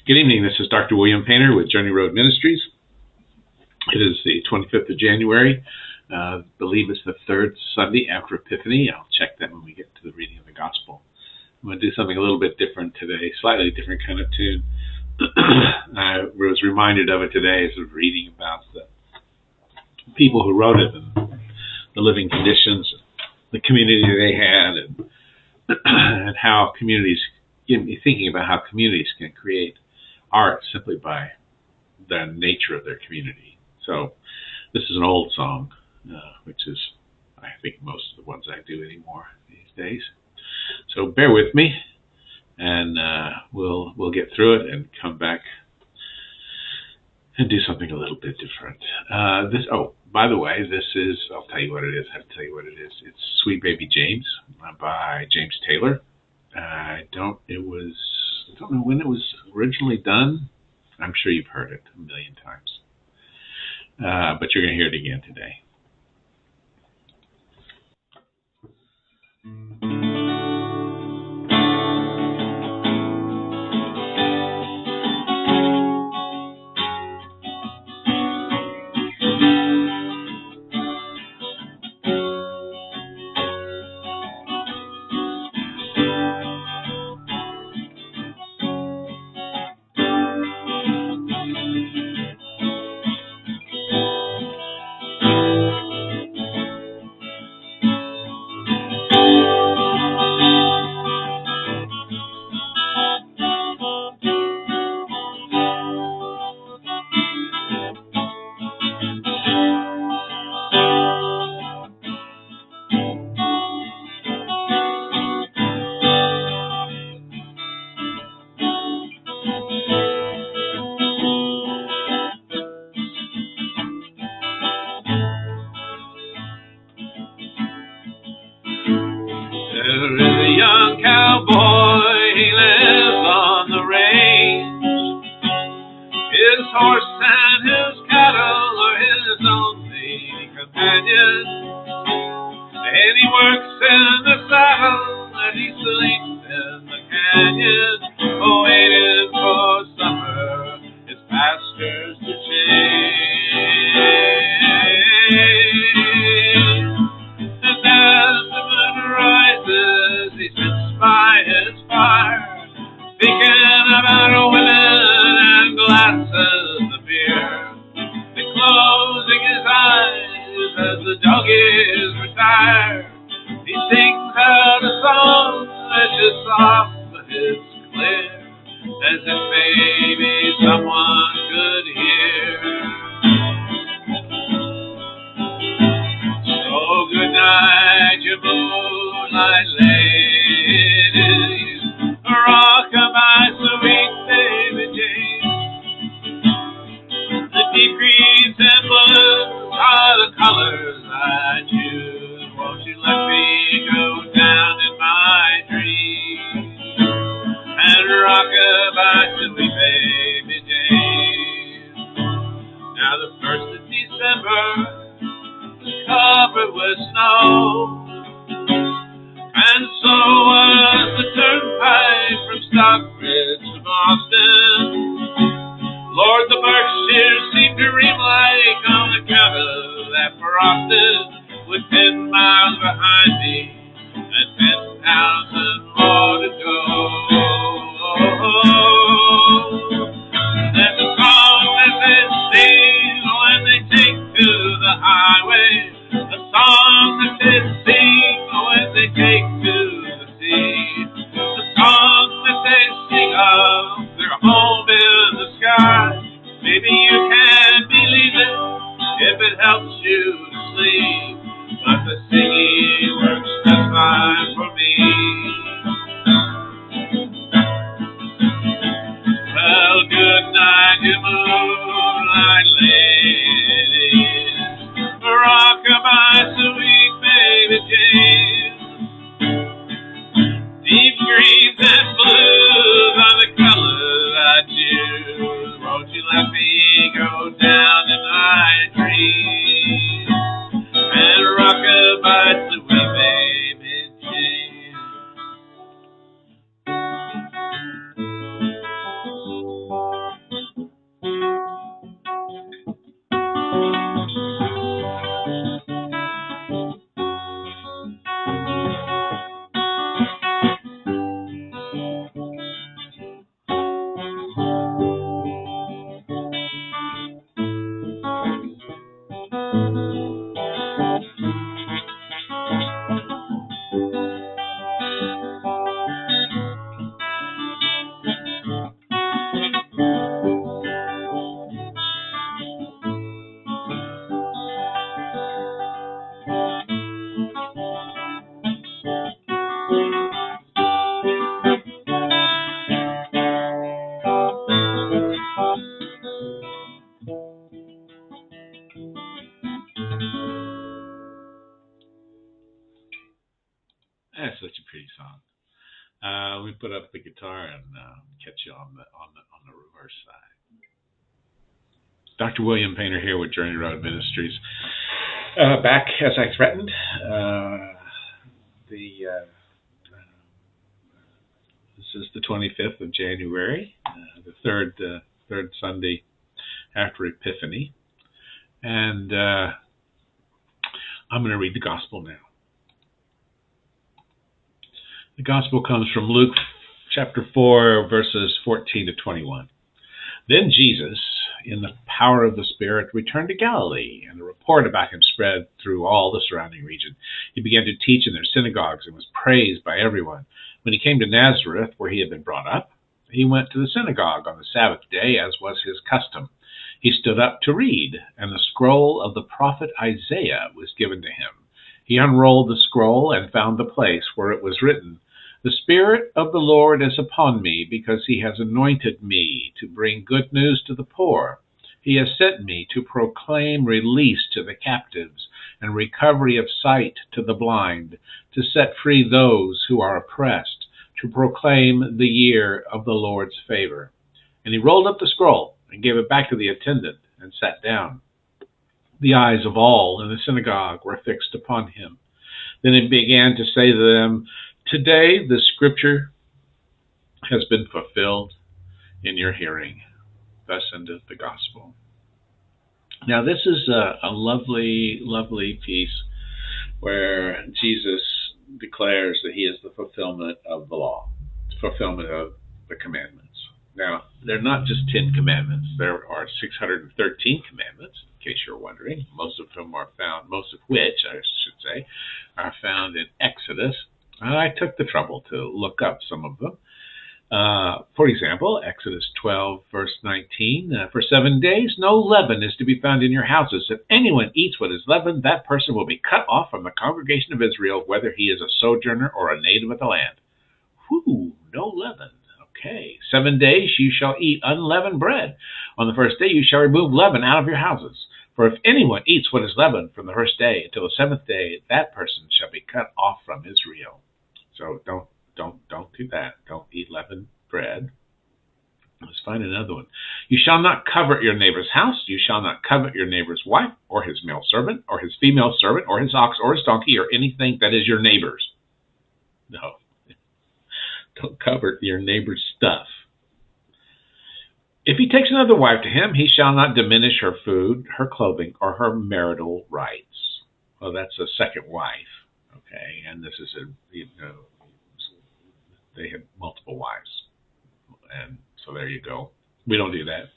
Good evening. This is Dr. William Painter with Journey Road Ministries. It is the 25th of January. I believe it's the third Sunday after Epiphany. I'll check that when we get to the reading of the Gospel. I'm going to do something a little bit different today, slightly different kind of tune. I was reminded of it today as I was reading about the people who wrote it and the living conditions, the community they had, and how communities, thinking about how communities can create art simply by the nature of their community. So this is an old song, which is, I think, most of the ones I do anymore these days. So bear with me, and we'll get through it and come back and do something a little bit different. By the way, this is, I'll tell you what it is. I have to tell you what it is. It's Sweet Baby James by James Taylor. I don't know when it was originally done. I'm sure you've heard it a million times. But you're going to hear it again today. Rock-a-bye, up the guitar and catch you on the reverse side. Dr. William Painter here with Journey Road Ministries. Back as I threatened. This is the 25th of January, the third Sunday after Epiphany, and I'm going to read the Gospel now. The Gospel comes from Luke chapter 4, verses 14 to 21. Then Jesus, in the power of the Spirit, returned to Galilee, and a report about him spread through all the surrounding region. He began to teach in their synagogues and was praised by everyone. When he came to Nazareth, where he had been brought up, he went to the synagogue on the Sabbath day, as was his custom. He stood up to read, and the scroll of the prophet Isaiah was given to him. He unrolled the scroll and found the place where it was written, "The Spirit of the Lord is upon me, because he has anointed me to bring good news to the poor. He has sent me to proclaim release to the captives and recovery of sight to the blind, to set free those who are oppressed, to proclaim the year of the Lord's favor." And he rolled up the scroll and gave it back to the attendant and sat down. The eyes of all in the synagogue were fixed upon him. Then he began to say to them, "Today the scripture has been fulfilled in your hearing." Thus endeth the gospel. Now this is a lovely, lovely piece where Jesus declares that he is the fulfillment of the law, fulfillment of the commandments. Now, they're not just 10 commandments. There are 613 commandments, in case you're wondering, most of which, I should say, are found in Exodus. I took the trouble to look up some of them. For example, Exodus 12, verse 19, "For 7 days no leaven is to be found in your houses. If anyone eats what is leavened, that person will be cut off from the congregation of Israel, whether he is a sojourner or a native of the land." Whew, no leaven. Okay. 7 days you shall eat unleavened bread. On the first day you shall remove leaven out of your houses. For if anyone eats what is leavened from the first day until the 7th day, that person shall be cut off from Israel. So don't do that. Don't eat leavened bread. Let's find another one. "You shall not covet your neighbor's house. You shall not covet your neighbor's wife, or his male servant, or his female servant, or his ox, or his donkey, or anything that is your neighbor's." No. Don't covet your neighbor's stuff. "If he takes another wife to him, he shall not diminish her food, her clothing, or her marital rights." Well, that's a second wife. Okay. And this is they had multiple wives. And so there you go. We don't do that.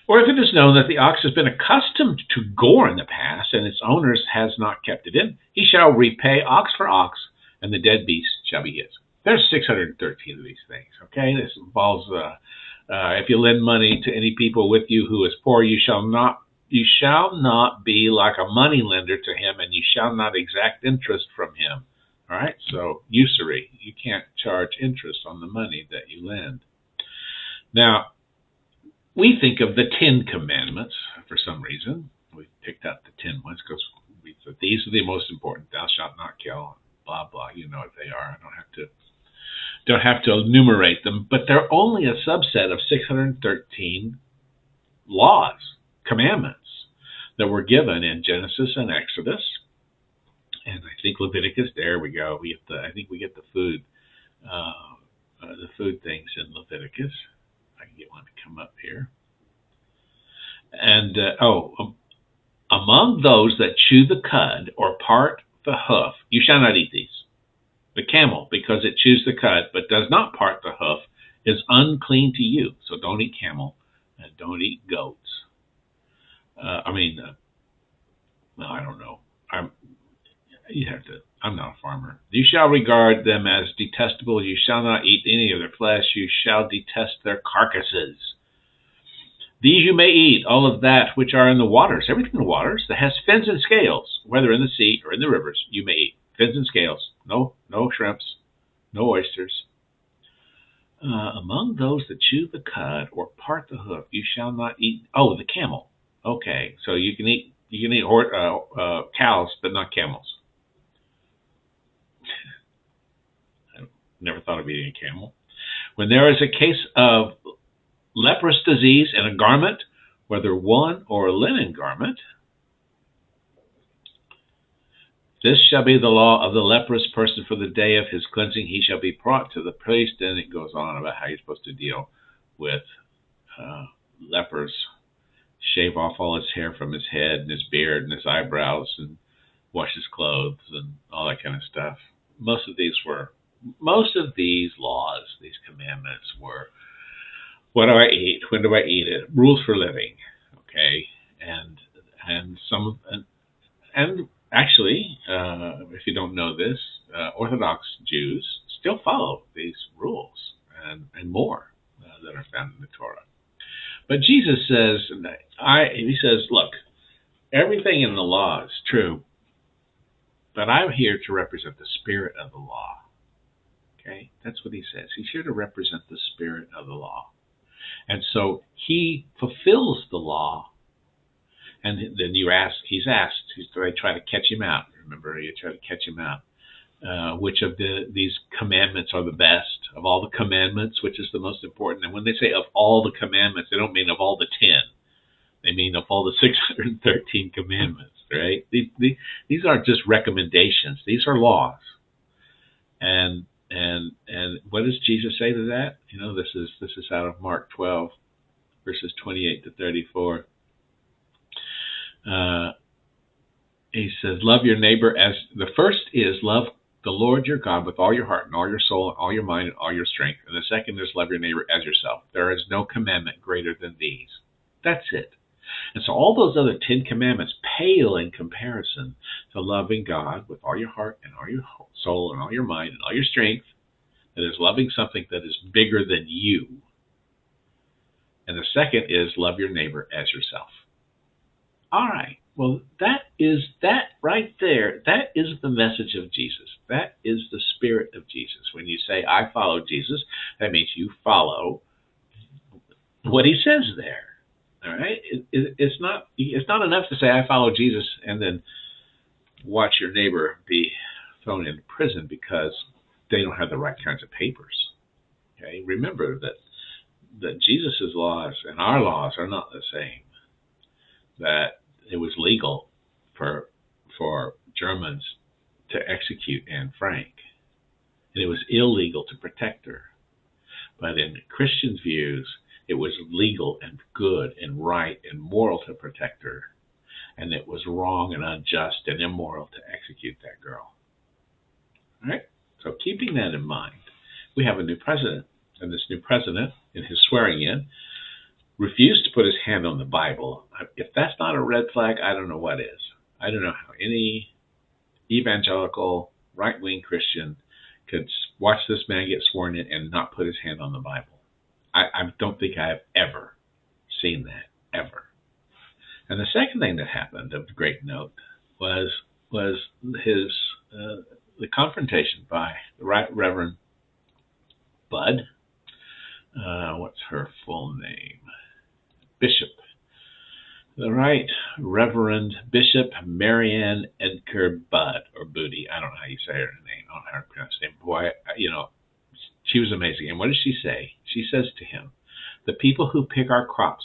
"Or if it is known that the ox has been accustomed to gore in the past, and its owner has not kept it in, he shall repay ox for ox, and the dead beast shall be his." There's 613 of these things, okay? This involves, if you lend money to any people with you who is poor, you shall not be like a money lender to him, and you shall not exact interest from him. All right? So usury, you can't charge interest on the money that you lend. Now, we think of the 10 commandments for some reason. We picked out the 10 ones because we thought these are the most important. Thou shalt not kill, blah, blah. You know what they are. I don't have to enumerate them, but they're only a subset of 613 laws, commandments that were given in Genesis and Exodus. And I think Leviticus, there we go. I think we get the food things in Leviticus. I can get one to come up here. And, "Among those that chew the cud or part the hoof, you shall not eat these. The camel, because it chews the cud but does not part the hoof, is unclean to you." So don't eat camel and don't eat goats. No, I don't know. I'm not a farmer. "You shall regard them as detestable. You shall not eat any of their flesh. You shall detest their carcasses. These you may eat, all of that which are in the waters." Everything in the waters that has fins and scales, whether in the sea or in the rivers, you may eat. Fins and scales. No shrimps. No oysters. "Among those that chew the cud or part the hoof, you shall not eat." Oh, the camel. Okay, so you can eat cows, but not camels. Never thought of eating a camel. When there is a case of leprous disease in a garment, whether woolen or a linen garment, this shall be the law of the leprous person for the day of his cleansing. He shall be brought to the priest. And it goes on about how you're supposed to deal with lepers. Shave off all his hair from his head and his beard and his eyebrows and wash his clothes and all that kind of stuff. Most of these laws, these commandments were, what do I eat? When do I eat it? Rules for living. Okay. And actually, if you don't know this, Orthodox Jews still follow these rules and more that are found in the Torah. But Jesus says, he says, look, everything in the law is true, but I'm here to represent the spirit of the law. Okay, that's what he says. He's here to represent the spirit of the law. And so he fulfills the law. And then he's asked, they try to catch him out. Remember, you try to catch him out. Which of these commandments are the best? Of all the commandments, which is the most important? And when they say of all the commandments, they don't mean of all the 10. They mean of all the 613 commandments, right? These aren't just recommendations. These are laws. And what does Jesus say to that? This is out of Mark 12, verses 28 to 34. He says, love your neighbor as the first is love the Lord your God with all your heart and all your soul and all your mind and all your strength. And the second is love your neighbor as yourself. There is no commandment greater than these. That's it. And so all those other 10 commandments pale in comparison to loving God with all your heart and all your soul and all your mind and all your strength. That is loving something that is bigger than you. And the second is love your neighbor as yourself. All right. Well, that right there. That is the message of Jesus. That is the spirit of Jesus. When you say, I follow Jesus, that means you follow what he says there. All right. It's not enough to say, I follow Jesus, and then watch your neighbor be thrown into prison because they don't have the right kinds of papers. Okay. Remember that Jesus' laws and our laws are not the same. That it was legal for Germans to execute Anne Frank, and it was illegal to protect her. But in Christians' views, it was legal and good and right and moral to protect her, and it was wrong and unjust and immoral to execute that girl. All right? So keeping that in mind, we have a new president, and this new president, in his swearing in, refused to put his hand on the Bible. If that's not a red flag, I don't know what is. I don't know how any evangelical, right-wing Christian could watch this man get sworn in and not put his hand on the Bible. I don't think I have ever seen that, ever. And the second thing that happened of great note was his the confrontation by the Right Reverend Bud. What's her full name? Bishop. The Right Reverend Bishop Marianne Edgar Budd, or Booty. I don't know how you say her name. I don't know how to pronounce her name. Boy, she was amazing. And what does she say? She says to him, the people who pick our crops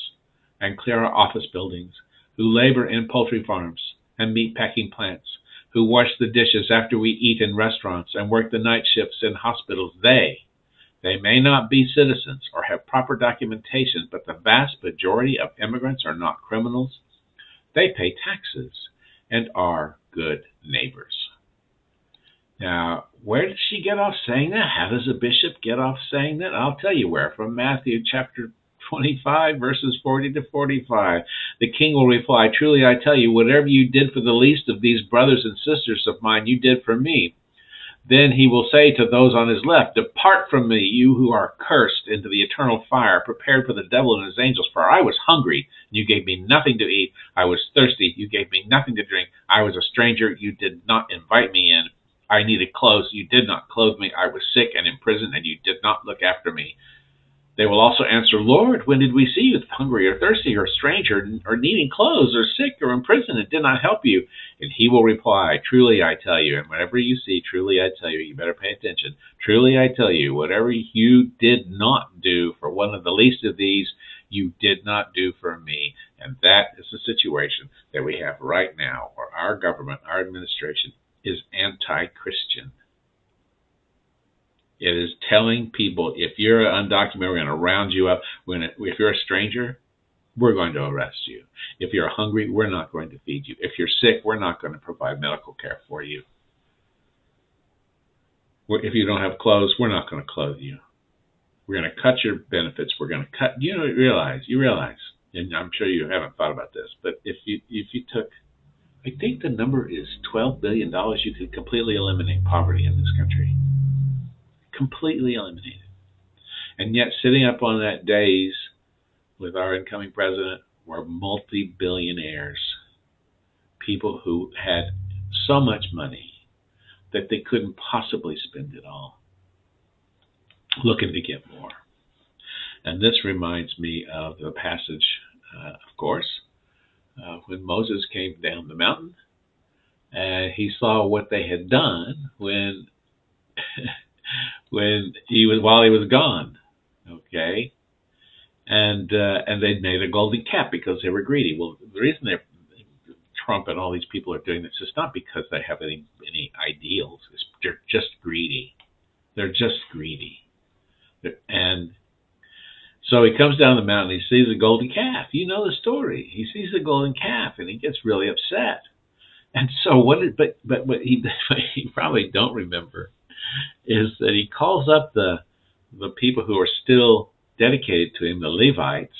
and clear our office buildings, who labor in poultry farms and meat packing plants, who wash the dishes after we eat in restaurants and work the night shifts in hospitals, they may not be citizens or have proper documentation, but the vast majority of immigrants are not criminals. They pay taxes and are good neighbors. Now, where did she get off saying that? How does a bishop get off saying that? I'll tell you where. From Matthew chapter 25, verses 40 to 45. The king will reply, truly I tell you, whatever you did for the least of these brothers and sisters of mine, you did for me. Then he will say to those on his left, depart from me, you who are cursed, into the eternal fire, prepared for the devil and his angels. For I was hungry, and you gave me nothing to eat. I was thirsty, you gave me nothing to drink. I was a stranger, you did not invite me in. I needed clothes, you did not clothe me. I was sick and in prison, and you did not look after me. They will also answer, Lord, when did we see you hungry or thirsty or stranger or needing clothes or sick or in prison and did not help you? And he will reply, truly I tell you, and whatever you see, truly I tell you, you better pay attention. Truly I tell you, whatever you did not do for one of the least of these, you did not do for me. And that is the situation that we have right now, where our government, our administration, is anti-Christian. It is telling people, if you're undocumented, we're going to round you up. If you're a stranger, we're going to arrest you. If you're hungry, we're not going to feed you. If you're sick, we're not going to provide medical care for you. If you don't have clothes, we're not going to clothe you. We're going to cut your benefits. We're going to cut. You realize, and I'm sure you haven't thought about this, but if you took, I think the number is $12 billion, you could completely eliminate poverty in this country. Completely eliminated. And yet, sitting up on that dais with our incoming president were multi-billionaires, people who had so much money that they couldn't possibly spend it all, looking to get more. And this reminds me of the passage, of course, when Moses came down the mountain, and he saw what they had done when while he was gone, okay, and they'd made a golden calf because they were greedy. Well, the reason Trump and all these people are doing this is not because they have any ideals. They're just greedy. They're just greedy. And so he comes down the mountain. He sees a golden calf. You know the story. He sees the golden calf, and he gets really upset. And so what he probably don't remember is that he calls up the people who are still dedicated to him, the Levites,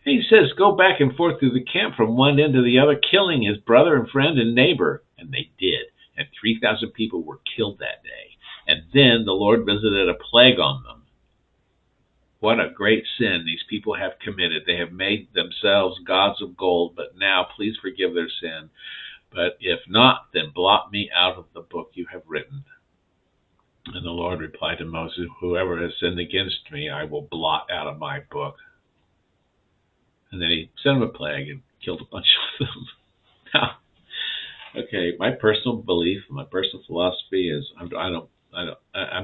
and he says, go back and forth through the camp from one end to the other, killing his brother and friend and neighbor. And they did. And 3,000 people were killed that day. And then the Lord visited a plague on them. What a great sin these people have committed. They have made themselves gods of gold, but now please forgive their sin. But if not, then blot me out of the book you have written. And the Lord replied to Moses, whoever has sinned against me, I will blot out of my book. And then he sent them a plague and killed a bunch of them. Now, okay, my personal belief, my personal philosophy is I'm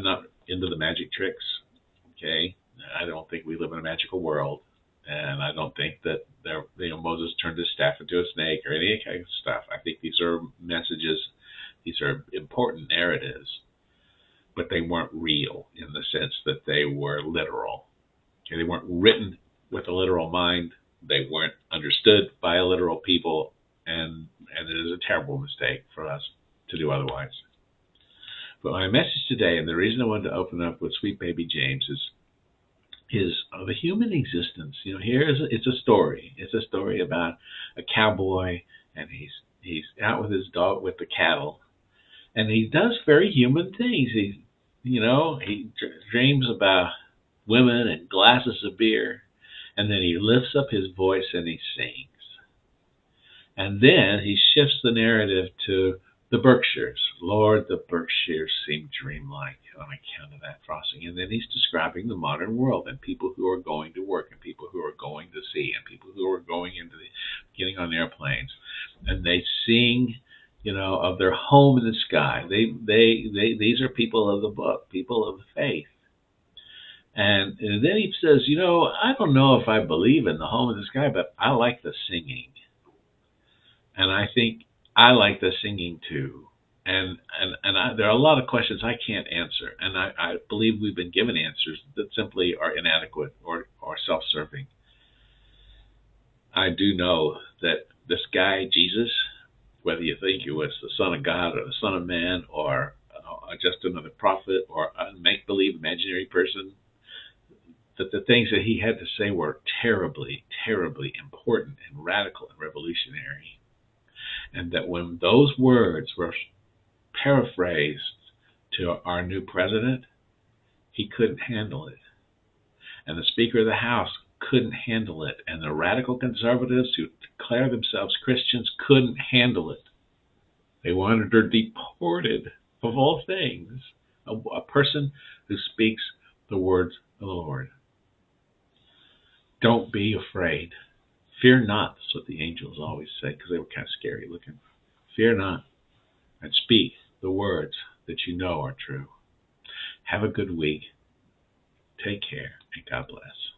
not into the magic tricks. Okay, I don't think we live in a magical world, and I don't think that Moses turned his staff into a snake or any kind of stuff. I think these are messages, these are important narratives, but they weren't real in the sense that they were literal. Okay, they weren't written with a literal mind. They weren't understood by a literal people, and it is a terrible mistake for us to do otherwise. But my message today, and the reason I wanted to open up with Sweet Baby James, is of the human existence. It's a story. It's a story about a cowboy, and he's out with his dog with the cattle, and he does very human things. He dreams about women and glasses of beer, and then he lifts up his voice and he sings. And then he shifts the narrative to the Berkshires. Lord, the Berkshires seem dreamlike on account of that frosting. And then he's describing the modern world and people who are going to work and people who are going to sea and people who are getting on airplanes. And they sing, of their home in the sky. These are people of the book, people of the faith. And then he says, I don't know if I believe in the home in the sky, but I like the singing. And I think I like the singing too. And there are a lot of questions I can't answer. And I believe we've been given answers that simply are inadequate or self-serving. I do know that this guy, Jesus, whether you think he was the Son of God or the Son of Man or just another prophet or a make-believe imaginary person, that the things that he had to say were terribly, terribly important and radical and revolutionary. And that when those words were paraphrased to our new president, he couldn't handle it. And the Speaker of the House couldn't handle it. And the radical conservatives who declare themselves Christians couldn't handle it. They wanted her deported, of all things, a person who speaks the words of the Lord. Don't be afraid. Fear not. That's what the angels always say, because they were kind of scary looking. Fear not, and speak the words that you know are true. Have a good week. Take care, and God bless.